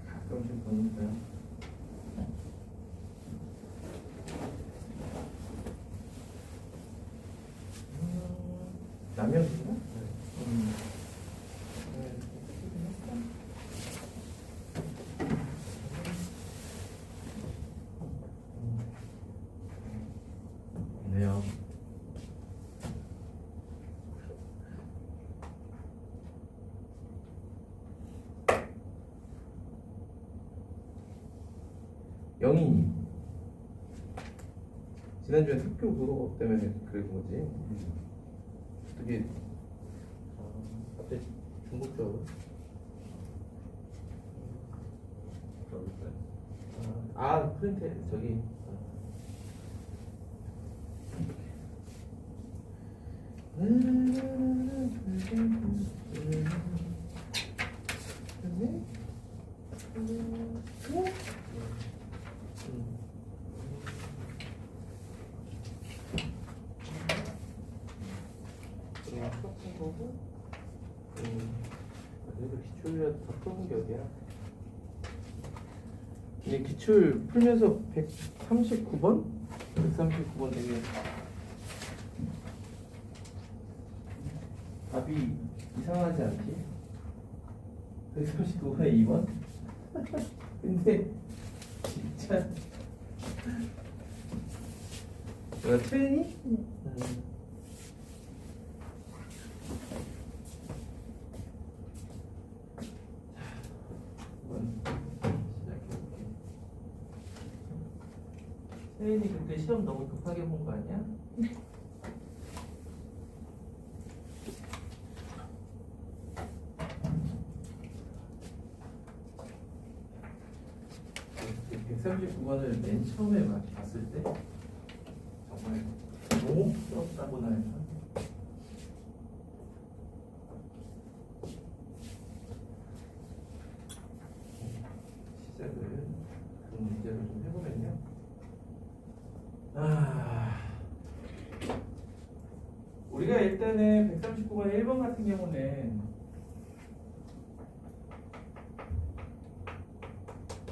가끔씩 보니까 남편인가? 네요. 영인이 지난주에 학교 그거 때문에 그런 거지. 어떻게 갑자기 중국적으로? 프린트 저기. 거고, 그래도 기출이라 더 푸는 게 어디야? 이게 기출 풀면서 139번? 139번 되게 답이 이상하지 않지? 139번에 2번? 근데 진짜 내가 틀리니? 혜인이 그때 시험 너무 급하게 본 거 아니야? 그 139번을 맨 처음에 봤을 때 정말 너무 부럽다고나 해서 시작을 그 문제를 좀 해보면요. 우리가 일단은 139번 1번 같은 경우는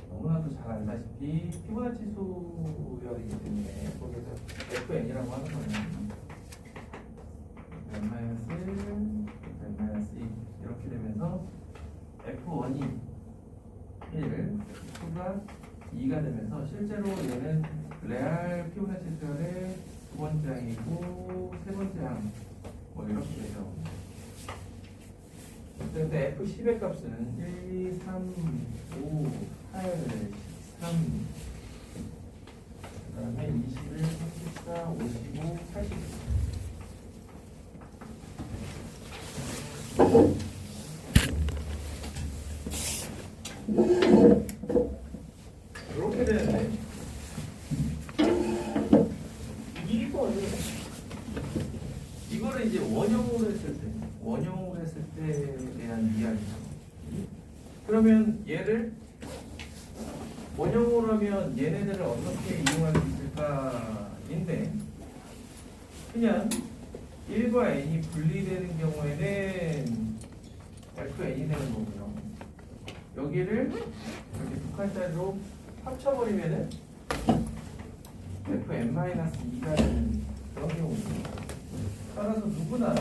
너무나도 잘 알다시피 피보나치 수열이기 때문에 거기서 FN이라고 하는 거는 n-1 이렇게 되면서 F1이 1, F가 2가 되면서 실제로 얘는 레알 피보나치 수열의 두 번째 항이고 세 번째 항 뭐 이렇게 되죠. 근데 F10의 값은 1, 2, 3, 5, 8, 13 그 다음에 21, 34, 55, 80 이렇게 되는데 이거를 이제 원형으로 했을 때에 대한 이야기죠. 그러면 얘를 원형으로 하면 얘네들을 어떻게 이용할 수 있을까인데 그냥 1과 n이 분리되는 경우에는 fn이 되는 거고요. 여기를 이렇게 두 칸짜리로 합쳐버리면은 fn-2가 되는 그런 경우입니다. 따라서 누구나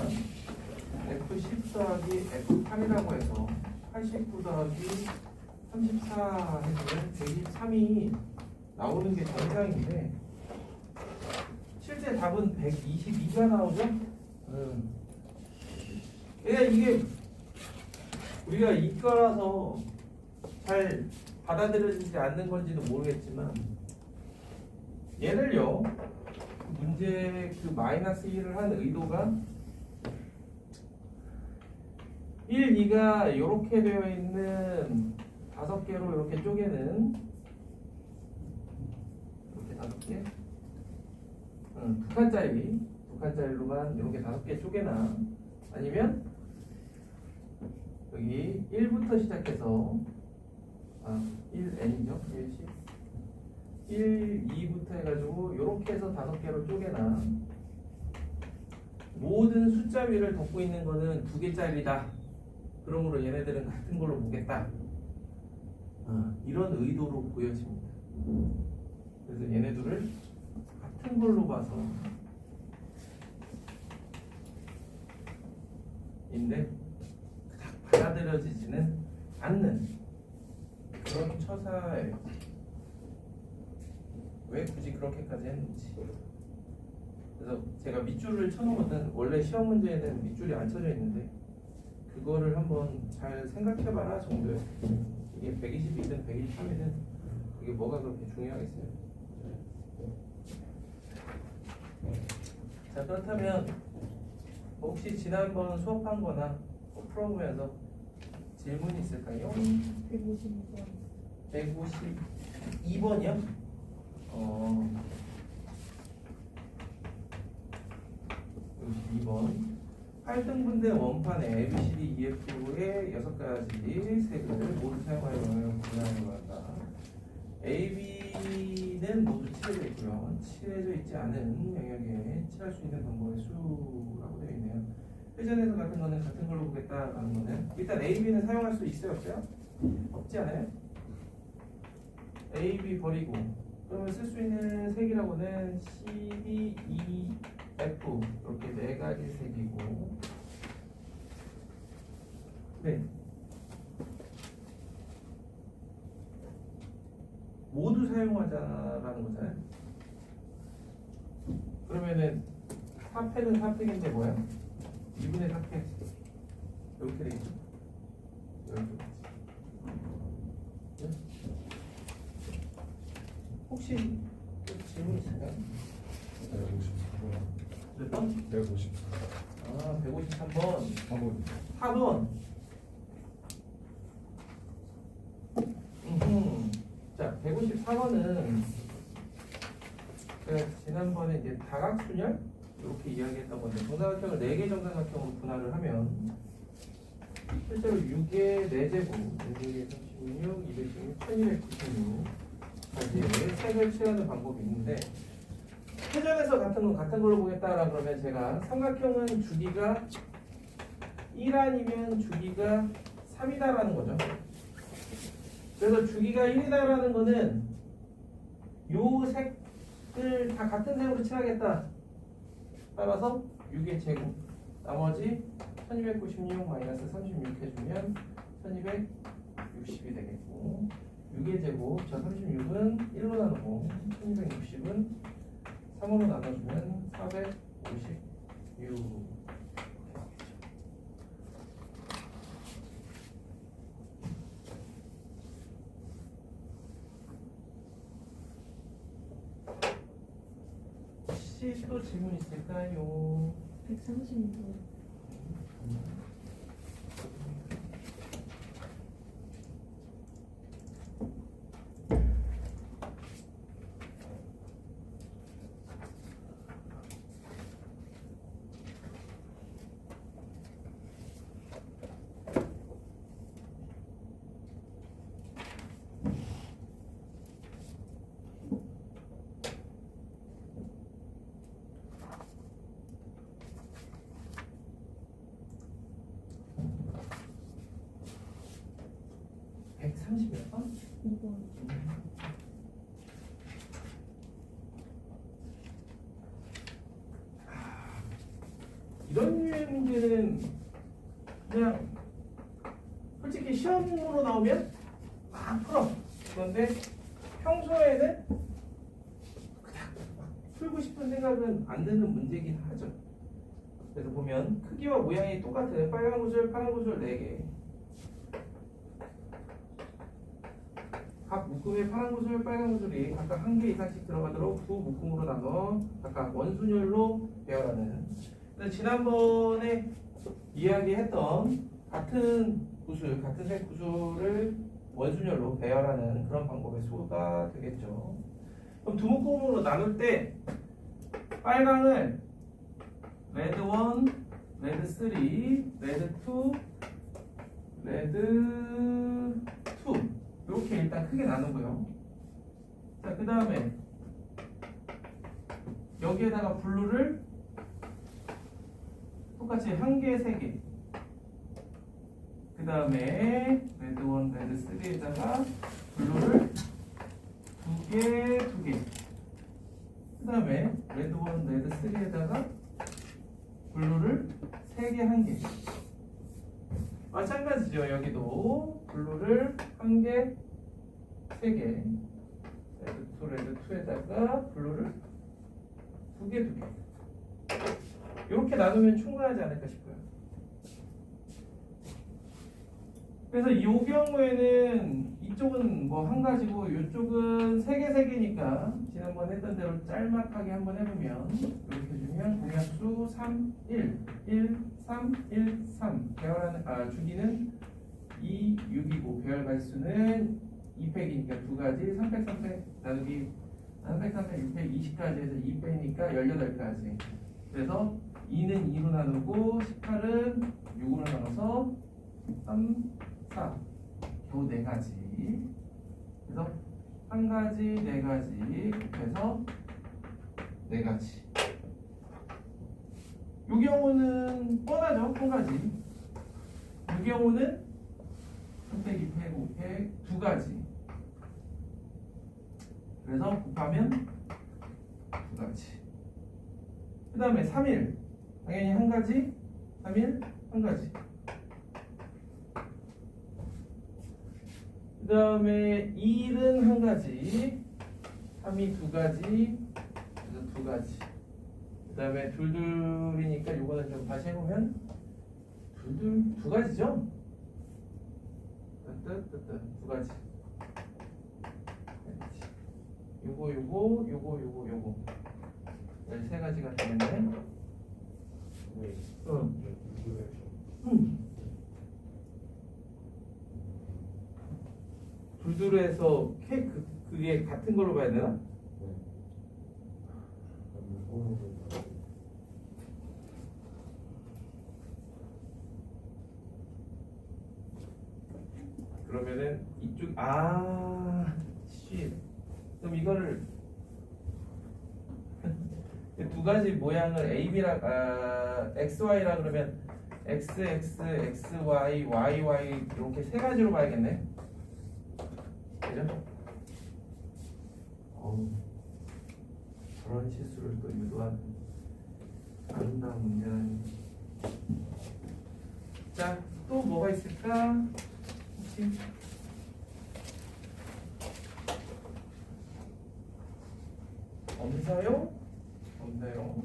F10 더하기 F8이라고 해서 89 더하기 34 해서는 123이 나오는 게 정상인데 실제 답은 122가 나오죠? 그러니까 이게 우리가 이거라서 잘 받아들여지지 않는 건지도 모르겠지만 얘를요 문제 그 마이너스 1을 한 의도가 1, 2가 이렇게 되어 있는 5개로 이렇게 쪼개는 이렇게 5개 두 칸짜리로만 이렇게 5개 쪼개나 아니면 여기 1부터 시작해서 1n이죠 1, 2부터 해가지고 이렇게 해서 5개로 쪼개나 모든 숫자 위를 덮고 있는 거는 2개짜리다. 그러므로 얘네들은 같은 걸로 보겠다. 이런 의도로 보여집니다. 그래서 얘네들을 같은 걸로 봐서 인데 그닥 받아들여지지는 않는 그런 처사예요. 왜 굳이 그렇게까지 했는지. 그래서 제가 밑줄을 쳐놓으면 원래 시험 문제에는 밑줄이 안 쳐져 있는데 그거를 한번 잘 생각해봐라 정도예요. 이게 120이든 123이든 이게 뭐가 그렇게 중요하겠어요. 자, 그렇다면 혹시 지난번 수업한 거나 풀어보면서 질문이 있을까요? 152번. 152번이요? 52번 8등분대 원판에 ABCD, EF의 6가지 색을 모두 사용하여 분할하여 한다. AB는 모두 칠해져 있고요. 칠해져 있지 않은 영역에 칠할 수 있는 방법의 수라고 되어 있네요. 회전에서 같은 거는 같은 걸로 보겠다라는 거는 일단 AB는 사용할 수 있어요? 없어요? 없지 않아요? AB 버리고 그러면 쓸 수 있는 색이라고는 CD, E, F 이렇게 4가지 색이고 네 모두 사용하자라는 거잖아요. 그러면은 4팩은 4팩인데 뭐야? 2분의 4팩 이렇게 되겠죠? 이렇게 네? 혹시 질문 있을까요? 153번. 몇 번? 153. 153번 4번. 4번 자 154번은 제가 지난번에 이제 다각순열 이렇게 이야기했던 건데 정사각형을 4개 정사각형으로 분할을 하면 실제로 6의 4제곱 4개 36, 216, 1296 가지의 색을 칠하는 방법이 있는데 회전에서 같은 건 같은 걸로 보겠다라 그러면 제가 삼각형은 주기가 1아니면 주기가 3이다라는 거죠. 그래서 주기가 1이다라는 거는 요 색을 다 같은 색으로 칠하겠다. 따라서 6의 제곱 나머지 1296 마이너스 36 해주면 1260이 되겠고 6의 제곱 저 36은 1로 나누고 1260은 3으로 나눠주면 456 혹시 또 질문 있을까요? 132번. 몇 번? 2번. 이런 류의 문제는 그냥 솔직히 시험으로 나오면 막 풀어. 그런데 평소에는 그냥 막 풀고 싶은 생각은 안 드는 문제긴 하죠. 그래서 보면 크기와 모양이 똑같은 빨간 구슬, 파란 구슬 4개. 각 묶음의 파란 구슬, 빨간 구슬이 각각 1개 이상씩 들어가도록 두 묶음으로 나눠 각각 원순열로 배열하는. 그래서 지난번에 이야기했던 같은 구슬, 같은 색 구슬을 원순열로 배열하는 그런 방법의 수가 되겠죠. 그럼 두 묶음으로 나눌 때 빨강을 레드 1, 레드 3, 레드 2, 레드 2 이렇게 일단 크게 나누고요. 자, 그 다음에 여기에다가 블루를 똑같이 한 개, 세 개. 그 다음에 레드 1, 레드 3에다가 블루를 두 개, 두 개. 그 다음에 레드 1, 레드 3에다가 블루를 세 개, 한 개. 마찬가지죠. 여기도 블루를 한 개, 세 개. 레드 2에다가 블루를 두 개, 두 개. 이렇게 나누면 충분하지 않을까 싶어요. 그래서 이 경우에는 이쪽은 뭐 한 가지고 이쪽은 세 개, 세 개니까 지난번 했던 대로 짤막하게 한번 해보면 이렇게 해주면 공약수 3, 1, 1, 3, 1, 3 배열하는 주기는 2, 6이고 배열 가지수는 2팩이니까 두 가지 3팩, 3팩 나누기 3팩, 3팩, 6팩, 20까지 해서 2팩이니까 18가지. 그래서 2는 2로 나누고 18은 6으로 나눠서 3, 4 겨우 4가지. 그래서 한 가지, 4가지 곱해서 4가지. 이 경우는 뻔하죠. 한 가지. 이 경우는 3팩, 2팩, 5팩 두 가지. 그래서 곱하면 두 가지. 그 다음에 3일 당연히 한 가지, 3일 한 가지. 그 다음에 2일은 한 가지, 3이 두 가지, 그래서 두 가지. 그 다음에 둘둘이니까 요거는 좀 다시 해보면 둘둘 두 가지죠? 두 가지. 요거 13가지가 되겠네. 왜? 응. 누구예요? 둘둘에서 그게 같은 걸로 봐야 되나? 네. 그러면은 이쪽 그럼 이거를 두 가지 모양을 AB라 XY라 그러면 XX, XY, YY 이렇게 세 가지로 봐야겠네. 그죠? 저런 실수를 또 유도하는 아름다운 문제는. 자, 또 뭐가 있을까? 혹시? 없어요? 없나요?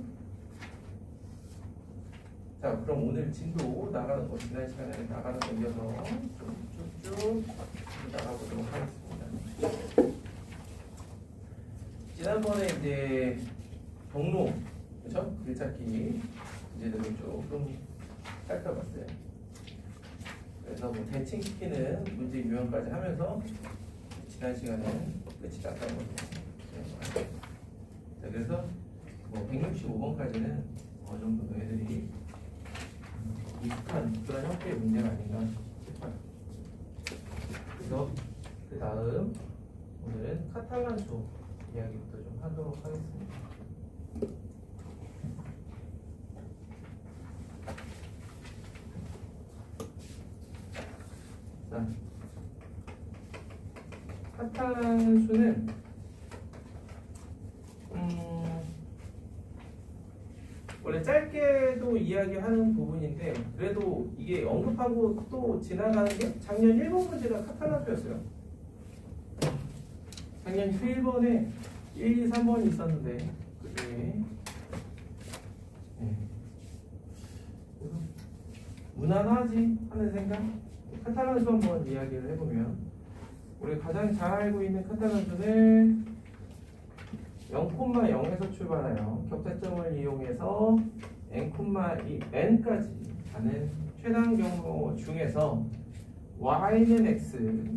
자, 그럼 오늘 진도 나가는 거 지난 시간에 나가는 거 이어서 좀 쭉쭉 나가보도록 하겠습니다. 지난번에 이제 경로, 그렇죠? 글찾기 문제들을 조금 살펴봤어요. 그래서 뭐 대칭시키는 문제 유형까지 하면서 지난 시간은 끝이 났다는 거죠. 자, 그래서 뭐 165번까지는 어느 정도 너희들이 익숙한 그런 형태의 문제가 아닌가 싶어요. 그래서 그 다음 오늘은 카탈란수 이야기부터 좀 하도록 하겠습니다. 자, 카탈란수는 원래 짧게도 이야기하는 부분인데 그래도 이게 언급하고 또 지나가는 게 작년 1번 문제가 카탈란수였어요. 작년 1번에 1, 2, 3번이 있었는데 그중에 무난하지 하는 생각? 카탈란수 한번 이야기를 해보면 우리 가장 잘 알고 있는 카탈란수는 0,0에서 출발하여 격자점을 이용해서 n까지 가는 최단 경로 중에서 y는 x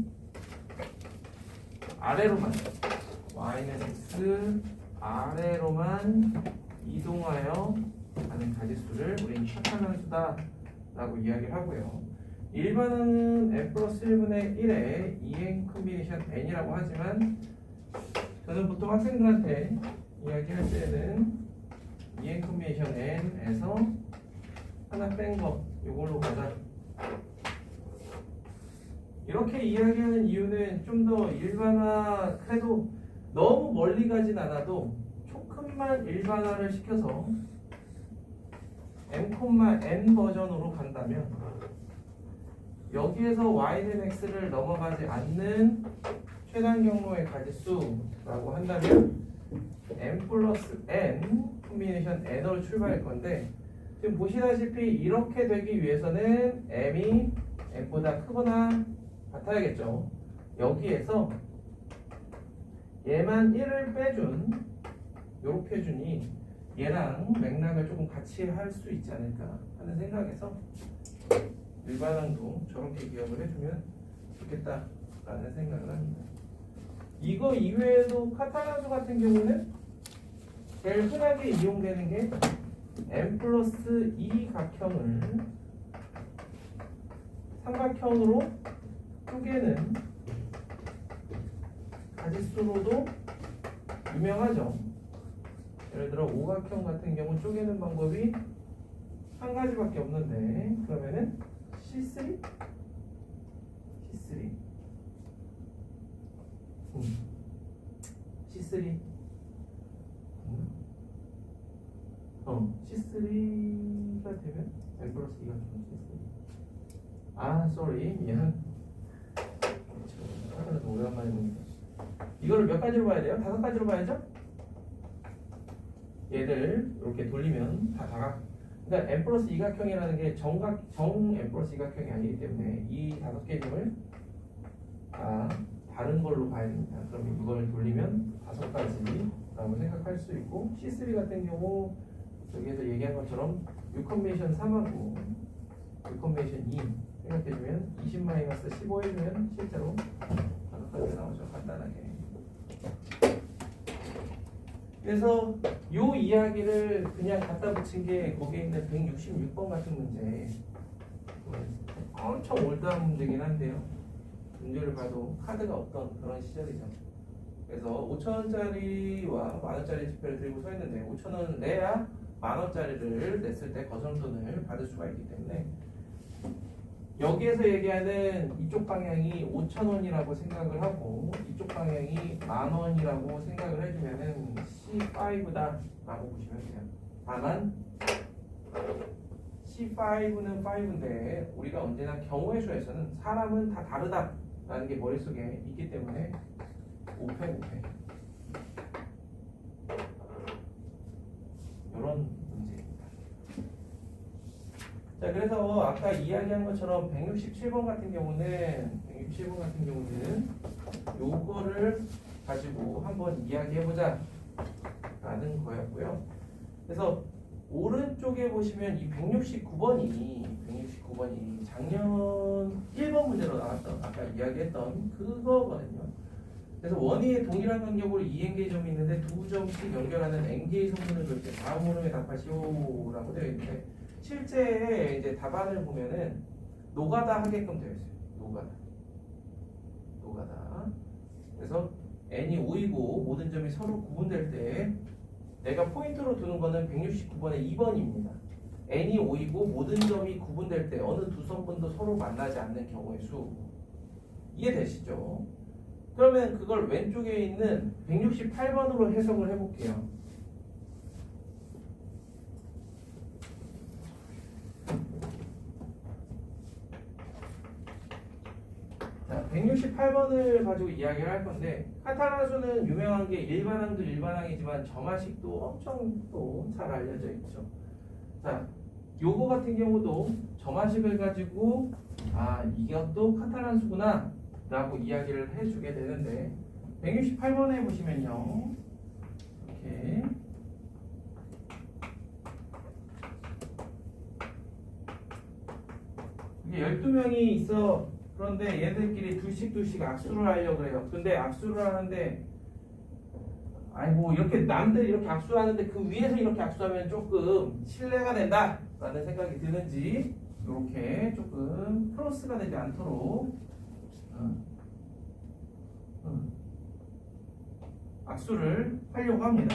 아래로만 이동하여 가는 가지수를 우리는 카탈란수다 라고 이야기를 하고요. 일반항은 n 플러스 1분의 1의 2n 콤비네이션 n이라고 하지만 저는 보통 학생들한테 이야기할 때는 2n 콤비네이션 n에서 하나 뺀 거 이걸로 가자. 이렇게 이야기하는 이유는 좀 더 일반화, 그래도 너무 멀리 가진 않아도 조금만 일반화를 시켜서 m,n 버전으로 간다면 여기에서 y는 x를 넘어가지 않는 최단 경로의 가지수라고 한다면 m 플러스 n 콤비네이션 n으로 출발할 건데, 지금 보시다시피 이렇게 되기 위해서는 m이 n보다 크거나 같아야겠죠. 여기에서 얘만 1을 빼준, 요렇게 해주니 얘랑 맥락을 조금 같이 할 수 있지 않을까 하는 생각에서 일반항도 저렇게 기억을 해주면 좋겠다라는 생각을 합니다. 이거 이외에도 카탈란수 같은 경우는 제일 흔하게 이용되는 게 m 플러스 2 각형을 삼각형으로 쪼개는 가지수로도 유명하죠. 예를 들어 오각형 같은 경우 쪼개는 방법이 한 가지밖에 없는데, 그러면은 C3? C3 C3 C3가 되면 M 플러스 2가 되면 C3. 아, sorry, 미안. 하나도 오랜만에 보니까. 이거를 몇 가지로 봐야 돼요? 5가지로 봐야죠? 얘들 이렇게 돌리면 다 다각. 그러니까 M 플러스 2각형이라는 게 정 M 플러스 2각형이 아니기 때문에 이 5개 점을 다 다른 걸로 봐야 됩니다. 그럼 이걸 돌리면 5가지라고 생각할 수 있고, C3 같은 경우 여기에서 얘기한 것처럼 6컴비네이션 3하고 6컴비네이션 2 생각해주면 20-15 해주면 실제로 5가지 나오죠. 간단하게. 그래서 요 이야기를 그냥 갖다 붙인 게 거기에 있는 166번 같은 문제, 엄청 올드한 문제긴 한데요. 문제를 봐도 카드가 없던 그런 시절이죠. 그래서 5,000원짜리와 만원짜리 지폐를 들고 서 있는데 5,000원 내야 만원짜리를 냈을 때 거스름돈을 받을 수가 있기 때문에 여기에서 얘기하는 이쪽 방향이 5,000원이라고 생각을 하고 이쪽 방향이 만원이라고 생각을 해주면은 C5다 라고 보시면 돼요. 다만 C5는 5인데 우리가 언제나 경우의 수에서는 사람은 다 다르다 라는 게 머릿속에 있기 때문에 5패 이런 문제입니다. 자, 그래서 아까 이야기한 것처럼 167번 같은 경우는 요거를 가지고 한번 이야기해보자 라는 거였고요. 그래서 오른쪽에 보시면 이 169번이 작년 1번 문제로 나왔던 아까 이야기했던 그거거든요. 그래서 원위의 동일한 간격으로 2n개의 점이 있는데 2점씩 연결하는 n개의 성분을 그릴 때 다음 흐름에 답하시오라고 되어 있는데, 실제 이제 답안을 보면은 노가다 하게끔 되어 있어요. 노가다. 그래서 n이 5이고 모든 점이 서로 구분될 때 내가 포인트로 두는 거는 169번의 2번입니다. n이 5이고 모든 점이 구분될 때 어느 두 성분도 서로 만나지 않는 경우의 수. 이해되시죠? 그러면 그걸 왼쪽에 있는 168번으로 해석을 해볼게요. 자, 168번을 가지고 이야기를 할 건데, 카탈란수는 유명한 게 일반항도 일반항이지만 점화식도 엄청 또 잘 알려져 있죠. 자, 요거 같은 경우도 점화식을 가지고 이것도 카탈란수구나 라고 이야기를 해주게 되는데, 168번에 보시면요, 이렇게 이게 12명이 있어. 그런데 얘들끼리 둘씩 악수를 하려고 해요. 근데 악수를 하는데, 아이고, 이렇게 남들이 이렇게 악수하는데 그 위에서 이렇게 악수하면 조금 신뢰가 된다 라는 생각이 드는지, 이렇게 조금 크로스가 되지 않도록 악수를 하려고 합니다.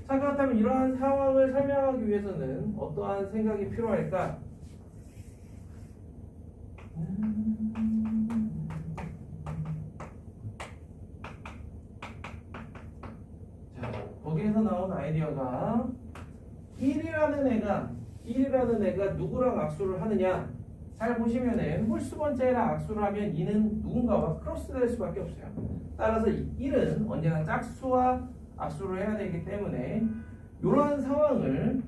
자, 그렇다면 이러한 상황을 설명하기 위해서는 어떠한 생각이 필요할까? 자, 거기에서 나온 아이디어가 1이라는 애가 누구랑 악수를 하느냐? 잘 보시면은 홀수 번째랑 악수를 하면 2는 누군가와 크로스될 수밖에 없어요. 따라서 1은 언제나 짝수와 악수를 해야 되기 때문에 이러한 상황을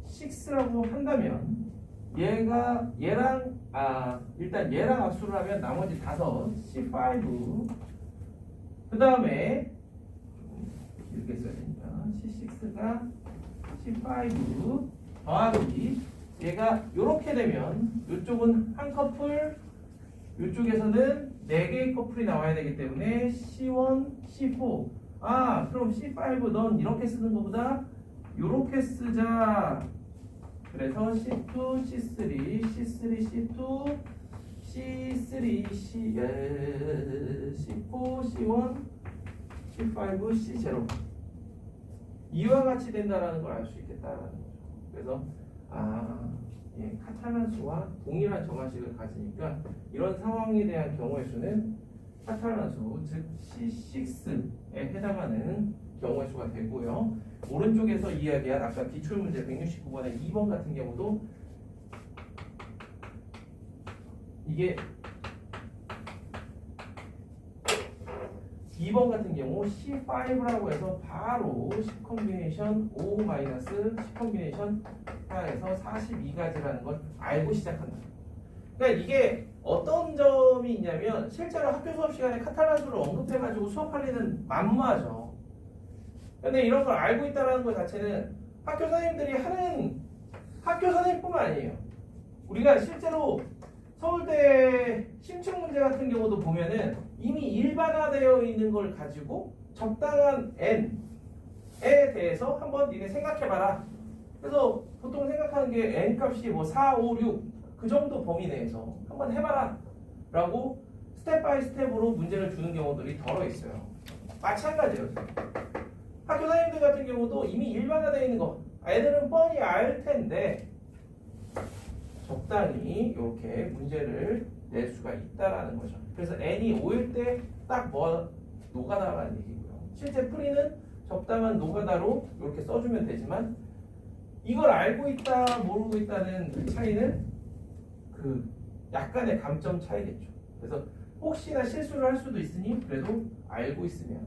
6라고 한다면 일단 얘랑 악수를 하면 나머지 5 C5 그 다음에 이렇게 써야 되니까 C6가 C5 더하기 얘가 이렇게 되면 이쪽은 한 커플 이쪽에서는 4개의 커플이 나와야 되기 때문에 C1, C4 그럼 C5 넌 이렇게 쓰는 것보다 이렇게 쓰자. 그래서 C2, C3, C3, C2, C3, C4, C1, C5, C0 이와 같이 된다라는 걸 알 수 있겠다라는 거죠. 그래서 카탈란 수와 동일한 정화식을 가지니까 이런 상황에 대한 경우의 수는 카탈란 수, 즉 C6에 해당하는 경우의 수가 되고요. 오른쪽에서 이야기한 아까 기출문제 169번의 2번 같은 경우도 이게 2번 같은 경우 C5라고 해서 바로 10 컴비네이션 5-10 컴비네이션 4에서 42가지라는 걸 알고 시작한다. 그러니까 이게 어떤 점이 있냐면 실제로 학교 수업 시간에 카탈란수를 언급해가지고 수업할 일은 만무하죠. 근데 이런 걸 알고 있다는 것 자체는 학교 선생님들이 하는 학교 선생님뿐만 아니에요. 우리가 실제로 서울대 심층 문제 같은 경우도 보면은 이미 일반화되어 있는 걸 가지고 적당한 n에 대해서 한번 니네 생각해봐라. 그래서 보통 생각하는 게 n 값이 뭐 4, 5, 6 그 정도 범위 내에서 한번 해봐라 라고 스텝 바이 스텝으로 문제를 주는 경우들이 덜어 있어요. 마찬가지예요. 학교 선생님들 같은 경우도 이미 일반화되어 있는 거 애들은 뻔히 알 텐데 적당히 이렇게 문제를 낼 수가 있다라는 거죠. 그래서 n이 5일 때 딱 뭐 노가다라는 얘기고요. 실제 풀이는 적당한 노가다로 이렇게 써주면 되지만 이걸 알고 있다 모르고 있다는 그 차이는 그 약간의 감점 차이겠죠. 그래서 혹시나 실수를 할 수도 있으니 그래도 알고 있으면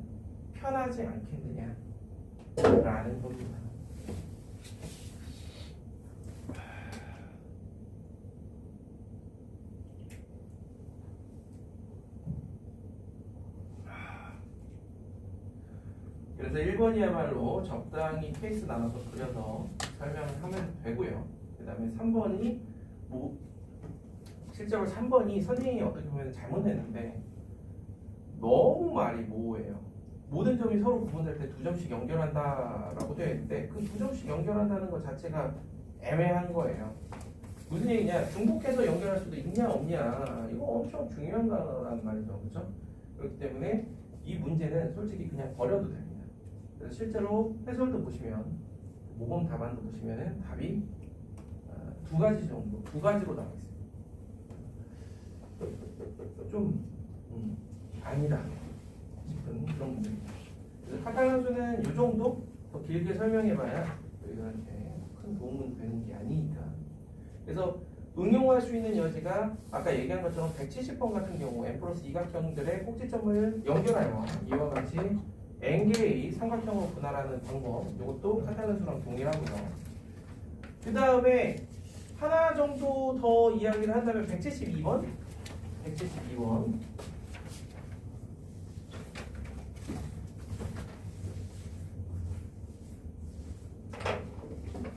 편하지 않겠느냐 라는 겁니다. 그래서 1번이야말로 적당히 케이스 나눠서 그려서 설명을 하면 되고요. 그 다음에 3번이 실제로 3번이 선생님이 어떻게 보면 잘못했는데 너무 말이 모호해요. 모든 점이 서로 구분될 때 2점씩 연결한다라고 되어 있는데 그 2점씩 연결한다는 것 자체가 애매한 거예요. 무슨 얘기냐? 중복해서 연결할 수도 있냐 없냐 이거 엄청 중요한 거란 말이죠. 그렇죠? 그렇기 때문에 이 문제는 솔직히 그냥 버려도 됩니다. 그래서 실제로 해설도 보시면 모범 답안도 보시면은 답이 2가지 정도, 2가지로 나와 있습니다. 좀 아니다 싶은 그런 문제입니다. 그래서 카탈란수는 이 정도 더 길게 설명해봐야 저희들한테 큰 도움은 되는 게 아니니까. 그래서 응용할 수 있는 여지가 아까 얘기한 것처럼 170번 같은 경우 n 플러스 이각형들의 꼭지점을 연결하여 이와 같이 n개의 삼각형으로 분할하는 방법 이것도 카탈란수랑 동일하고요. 그 다음에 하나 정도 더 이야기를 한다면 172번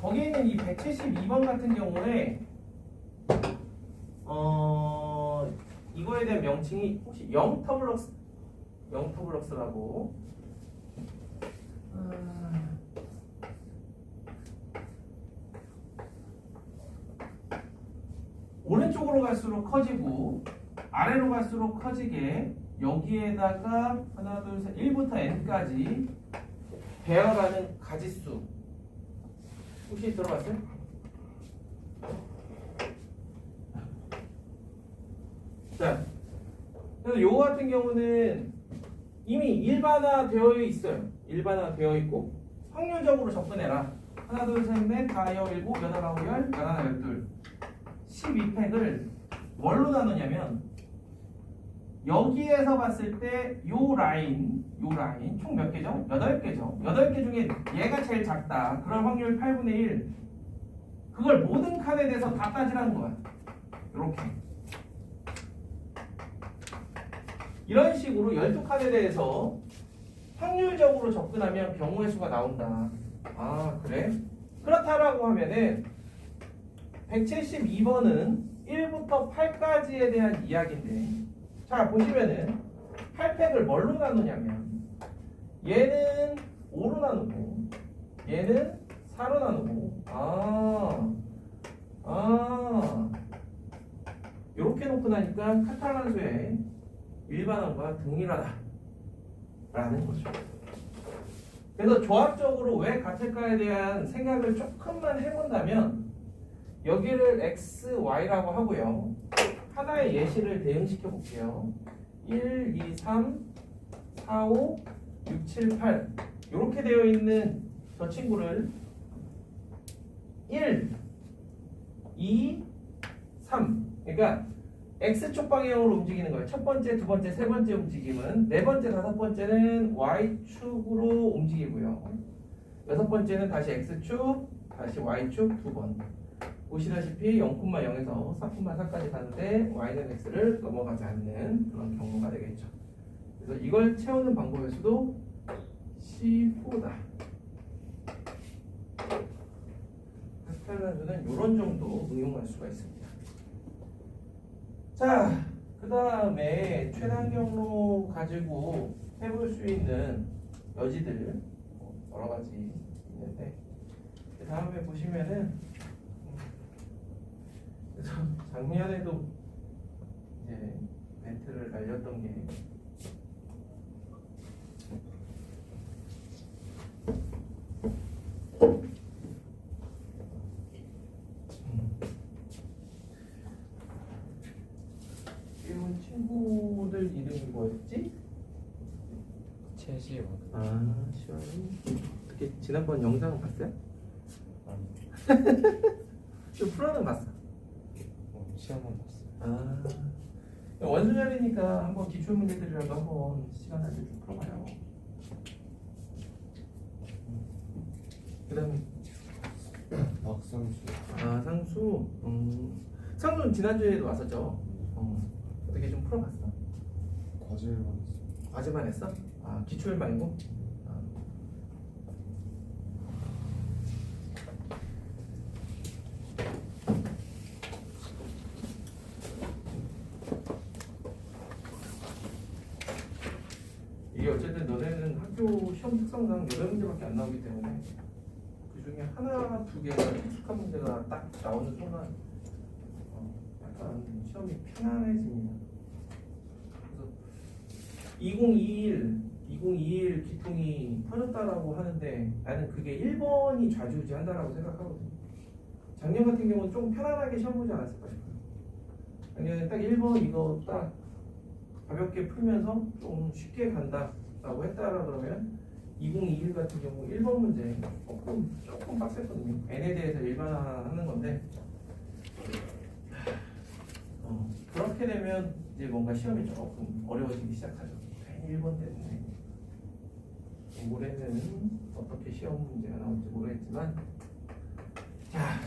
거기에 있는 이 172번 같은 경우에 이거에 대한 명칭이 혹시 영터블럭스라고 오른쪽으로 갈수록 커지고 아래로 갈수록 커지게 여기에다가 하나 둘 셋 1부터 n까지 배열하는 가지수 혹시 들어봤어요? 자, 그래서 요거 같은 경우는 이미 일반화되어 있어요. 일반화되어 있고 확률적으로 접근해라. 하나, 둘, 셋, 넷, 다, 여, 일곱, 여덟, 아홉, 열, 열하나, 열둘 12팩을 뭘로 나누냐면 여기에서 봤을 때 요 라인 총 몇 개죠? 8개죠. 8개 중에 얘가 제일 작다. 그럴 확률 8분의 1. 그걸 모든 칸에 대해서 다 따지라는 거야. 이렇게. 이런 식으로 12칸에 대해서 확률적으로 접근하면 경우의 수가 나온다. 아, 그래? 그렇다라고 하면은 172번은 1부터 8까지에 대한 이야기인데, 자, 보시면은 8팩을 뭘로 나누냐면 얘는 5로 나누고 얘는 4로 나누고 이렇게 놓고 나니까 카탈란수의 일반항과 동일하다 라는 거죠. 그래서 조합적으로 왜 같을까에 대한 생각을 조금만 해본다면 여기를 x, y라고 하고요. 하나의 예시를 대응시켜 볼게요. 1, 2, 3, 4, 5, 6, 7, 8 이렇게 되어 있는 저 친구를 1, 2, 3 그러니까 X축 방향으로 움직이는 거예요. 첫 번째, 두 번째, 세 번째 움직임은 네 번째, 다섯 번째는 Y축으로 움직이고요. 여섯 번째는 다시 X축, 다시 Y축 두 번. 보시다시피 0,0에서 4,4까지 가는데 Y는 X를 넘어가지 않는 그런 경우가 되겠죠. 그래서 이걸 채우는 방법의 수도 C4다. 카탈란수는 이런 정도 응용할 수가 있습니다. 자, 그 다음에 최단 경로 가지고 해볼 수 있는 여지들 여러 가지 있는데, 그 다음에 보시면은 그래서 작년에도 이제 멘트를 날렸던 게 배운 친구들 이름이 뭐였지? 최시원. 시원이. 어떻게 지난번 영상 봤어요? 아니. 좀 풀어는 봤어. 시험은 봤어요. 원수자리니까 한번 기출 문제들이라도 한번 시간 날 때 좀 풀어봐요. 그다음에 박상수. 상수. 상수는 지난주에도 왔었죠. 어떻게 좀 풀어봤어? 과제만 했어요. 과제만 했어? 기출 말고? 이게 어쨌든 너네는 학교 시험 특성상 8문제밖에 안 나오기 때문에 그 중에 하나, 두 개가 익숙한 문제가 딱 나오는 순간 약간 시험이 편안해집니다. 그래서 2021 기통이 터졌다라고 하는데 나는 그게 1번이 좌지우지한다라고 생각하거든요. 작년 같은 경우는 좀 편안하게 시험 보지 않았을까 싶어요. 작년에 딱 1번 이거 딱 가볍게 풀면서 좀 쉽게 간다라고 했다라 그러면 2021 같은 경우 1번 문제 조금 빡셌거든요. n에 대해서 일반화하는 건데 그렇게 되면 이제 뭔가 시험이 조금 어려워지기 시작하죠. 괜히 1번 때문에. 올해는 어떻게 시험 문제가 나올지 모르겠지만, 자,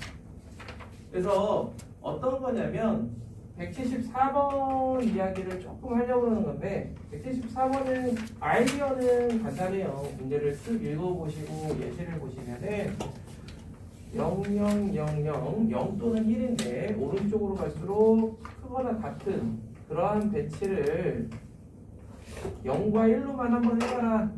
그래서 어떤 거냐면 174번 이야기를 조금 하려고 하는 건데, 174번은 아이디어는 간단해요. 문제를 쓱 읽어보시고 예시를 보시면은 0, 0, 0, 0, 0 또는 1인데 오른쪽으로 갈수록 크거나 같은 그러한 배치를 0과 1로만 한번 해봐라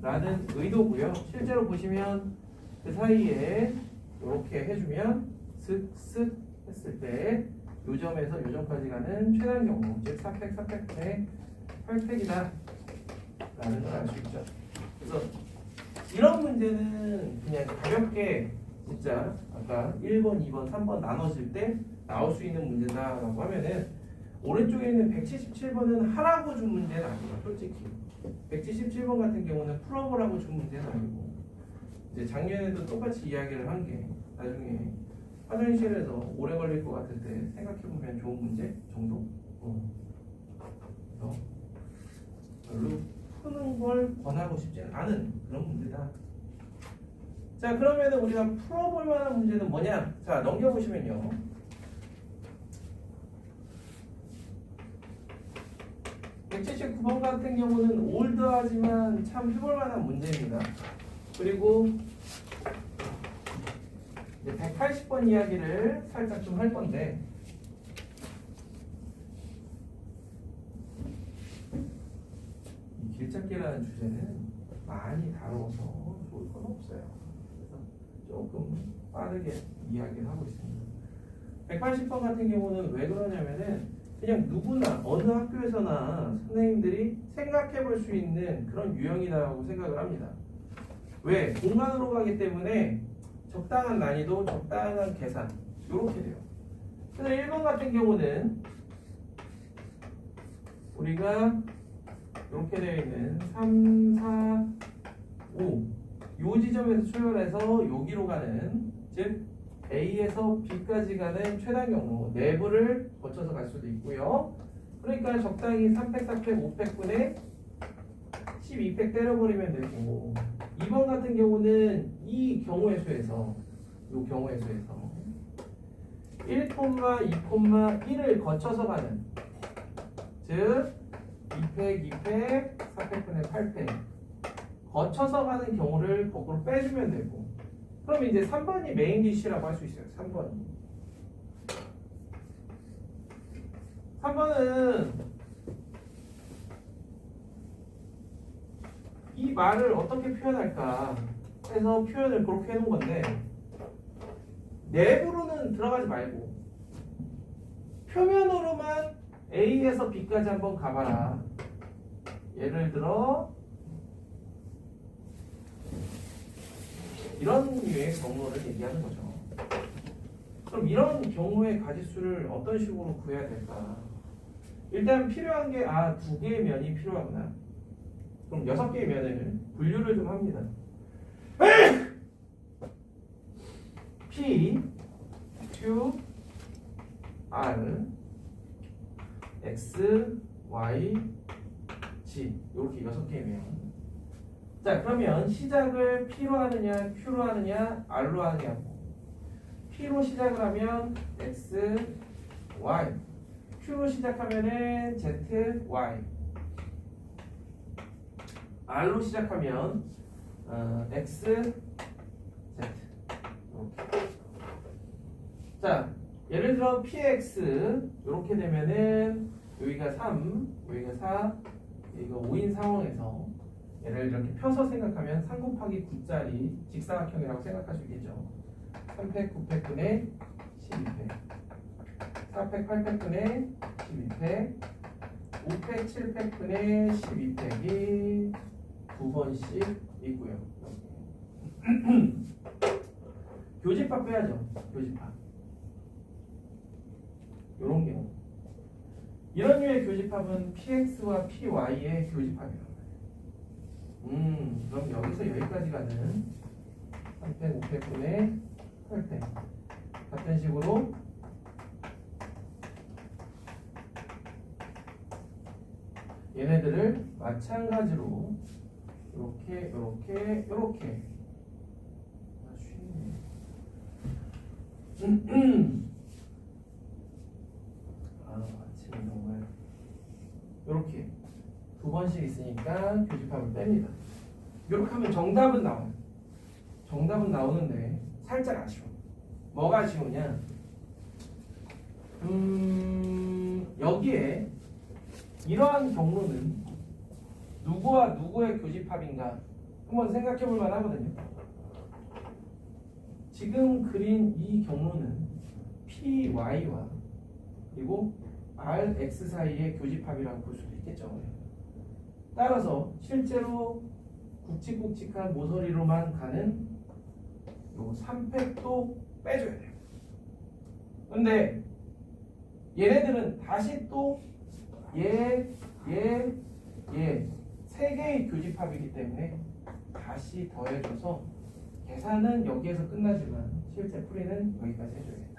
라는 의도고요. 실제로 보시면 그 사이에 이렇게 해주면 슥슥 했을 때 요점에서 요점까지 가는 최단 경로, 즉 4팩, 4팩분의 8팩이다 라는 걸 알 수 있죠. 그래서 이런 문제는 그냥 가볍게 진짜 아까 1번, 2번, 3번 나눠질 때 나올 수 있는 문제다라고 하면은 오른쪽에 있는 177번은 하라고 준 문제는 아니에요. 솔직히 177번 같은 경우는 풀어보라고 준 문제는 아니고 이제 작년에도 똑같이 이야기를 한 게 나중에 화장실에서 오래 걸릴 것 같을 때 생각해보면 좋은 문제 정도? 그래서 별로 푸는 걸 권하고 싶지는 않은 그런 문제다. 자, 그러면은 우리가 풀어볼 만한 문제는 뭐냐? 자, 넘겨보시면요. (179번) 같은 경우는 올드하지만 참 해볼 만한 문제입니다. 그리고 이제 180번 이야기를 살짝 좀 할 건데 이 길찾기라는 주제는 많이 다뤄서 좋을 건 없어요. 그래서 조금 빠르게 이야기를 하고 있습니다. 180번 같은 경우는 왜 그러냐면은 그냥 누구나 어느 학교에서나 선생님들이 생각해 볼 수 있는 그런 유형이라고 생각을 합니다. 왜? 공간으로 가기 때문에 적당한 난이도, 적당한 계산 이렇게 돼요. 그래서 1번 같은 경우는 우리가 이렇게 되어 있는 3, 4, 5 이 지점에서 출발해서 여기로 가는 즉 A에서 B까지 가는 최단 경로 내부를 거쳐서 갈 수도 있고요. 그러니까 적당히 3팩, 4팩, 5팩분에 12팩 때려버리면 되고 2번 같은 경우는 이 경우의 수에서 1, 2,1을 거쳐서 가는 즉 2팩, 2팩, 4팩분의 8팩 거쳐서 가는 경우를 거꾸로 빼주면 되고 그럼 이제 3번이 메인 DC라고 할 수 있어요. 3번은 이 말을 어떻게 표현할까 해서 표현을 그렇게 해놓은 건데 내부로는 들어가지 말고 표면으로만 A에서 B까지 한번 가봐라. 예를 들어 이런 류의 경로를 얘기하는 거죠. 그럼 이런 경우의 가지수를 어떤 식으로 구해야 될까? 일단 필요한 게 2개의 면이 필요하구나. 그럼 6개의 면을 분류를 좀 합니다. P, Q, R, X, Y, G 이렇게 6개의 면. 자, 그러면 시작을 P로 하느냐, Q로 하느냐, R로 하느냐고. P로 시작을 하면 X, Y. Q로 시작하면은 Z, Y. R로 시작하면 X, Z. 이렇게. 자, 예를 들어 PX 이렇게 되면은 여기가 3, 여기가 4, 여기가 5인 상황에서 얘를 이렇게 펴서 생각하면 3 곱하기 9짜리 직사각형이라고 생각할 수 있겠죠. 3팩, 9팩분의 12팩 4팩, 8팩분의 12팩 5팩, 7팩분의 12팩이 2번씩 있고요. 교집합 빼야죠. 교집합 요런 경우 이런 류의 교집합은 PX와 PY의 교집합이에요. 그럼 여기서 여기까지 가는 3팩, 5팩분의 8팩 같은 식으로 얘네들을 마찬가지로 이렇게 아침에 정말 이렇게 2번씩 있으니까 교집합을 뺍니다. 이렇게 하면 정답은 나와요. 정답은 나오는데 살짝 아쉬워. 뭐가 아쉬우냐? 여기에 이러한 경로는 누구와 누구의 교집합인가 한번 생각해 볼 만하거든요. 지금 그린 이 경로는 PY와 그리고 RX 사이의 교집합이라고 볼 수도 있겠죠. 따라서 실제로 굵직굵직한 모서리로만 가는 요 3팩도 빼줘야 돼요. 근데 얘네들은 다시 또 세 개의 교집합이기 때문에 다시 더해줘서 계산은 여기에서 끝나지만 실제 풀이는 여기까지 해줘야겠다.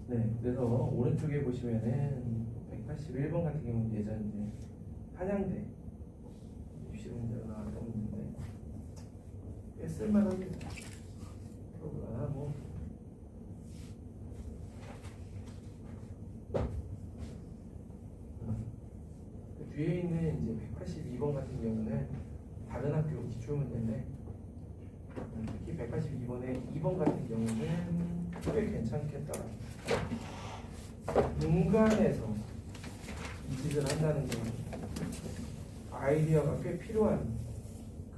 네, 그래서 오른쪽에 보시면은 181번 같은 경우는 예전 이제 한양대 입시 문제가 나왔던 문제인데 꽤 쓸만합니다. 그러나 뭐 그 뒤에 있는 이제 182번 같은 경우는 다른 학교 기출 문제인데 특히 182번의 2번 같은 경우는 꽤 괜찮겠다. 중간에서 이 짓을 한다는 건 아이디어가 꽤 필요한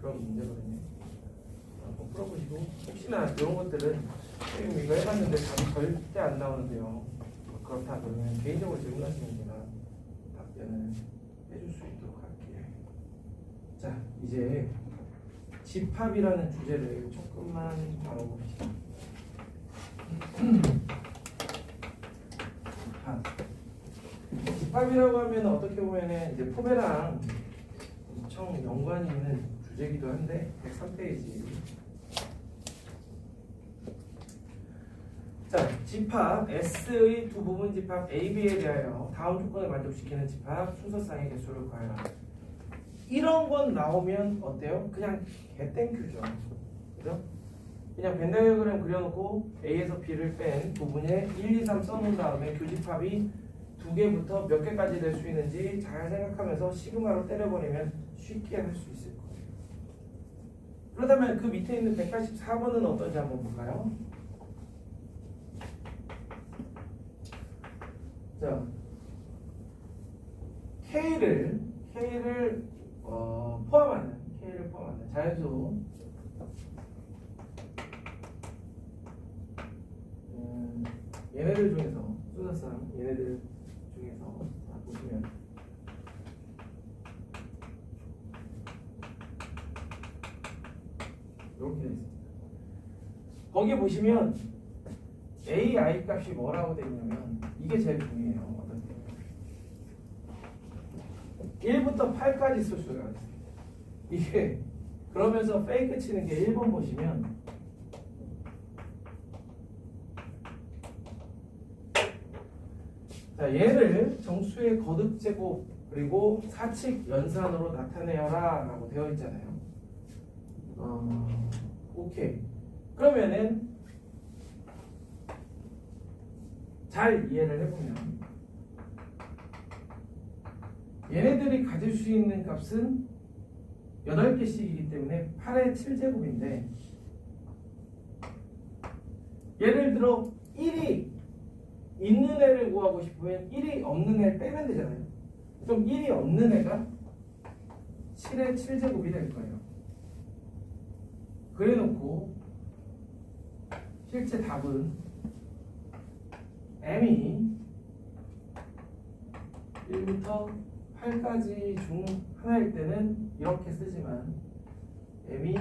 그런 문제거든요. 한번 풀어보시고 혹시나 이런 것들은 지금 이거 해봤는데 답이 절대 안 나오는데요. 그렇다 그러면 개인적으로 질문하시면 제가 답변을 해줄 수 있도록 할게요. 자, 이제 집합이라는 주제를 조금만 다뤄봅시다. 집합이라고 하면 어떻게 보면 이제 포배랑 엄청 연관이 있는 주제이기도 한데 103페이지. 자, 집합 S의 두 부분 집합 AB에 대하여 다음 조건을 만족시키는 집합 순서상의 개수를 구하여라. 이런 건 나오면 어때요? 그냥 개땡큐죠. 그죠? 그냥 벤 다이어그램 그려놓고 A에서 B를 뺀 부분에 1, 2, 3 써놓은 다음에 교집합이 두 개부터 몇 개까지 될 수 있는지 잘 생각하면서 시그마로 때려버리면 쉽게 할 수 있을 거예요. 그렇다면 그 밑에 있는 184번은 어떤지 한번 볼까요? 자, K를 포함하는 자연수 얘네들 중에서 순서상 얘네들 중에서 자, 보시면 이렇게 되어 있습니다. 거기 보시면 AI 값이 뭐라고 되어 있냐면 이게 제일 중요해요. 어떻게 1부터 8까지 쓸 수가 있습니다. 이게 그러면서 페이크 치는 게 1번 보시면 자, 얘를 정수의 거듭 제곱 그리고 사칙 연산으로 나타내어라 라고 되어 있잖아요. 오케이. 그러면은 잘 이해를 해보면 얘네들이 가질 수 있는 값은 8개씩이기 때문에 8의 7제곱인데 예를 들어 1이 있는 애를 구하고 싶으면 1이 없는 애를 빼면 되잖아요. 그럼 1이 없는 애가 7의 7제곱이 될 거예요. 그래놓고 실제 답은 m이 1부터 8까지 중 하나일 때는 이렇게 쓰지만 m이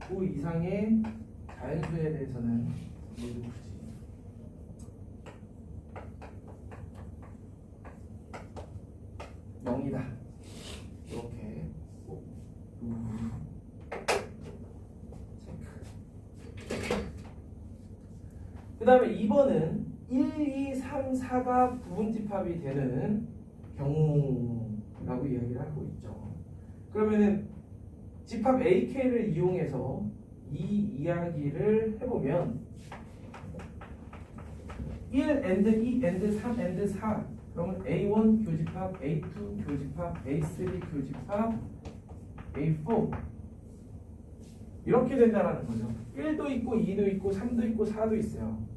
9 이상의 자연수에 대해서는 모두 굳이 0이다. 이렇게 체크. 그 다음에 2번은 1, 2, 3, 4가 부분집합이 되는 경우라고 이야기를 하고 있죠. 그러면은 집합 AK를 이용해서 이 이야기를 해보면 1 and 2 and 3 and 4 그러면 A1 교집합, A2 교집합, A3 교집합, A4 이렇게 된다라는 거죠. 1도 있고 2도 있고 3도 있고 4도 있어요.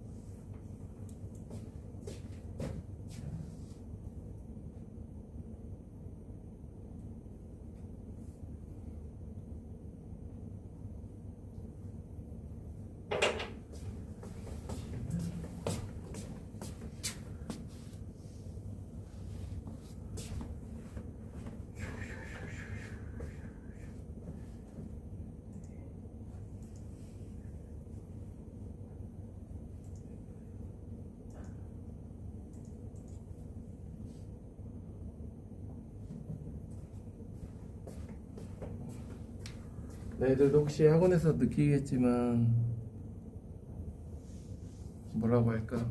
너희들도 혹시 학원에서 느끼겠지만 뭐라고 할까?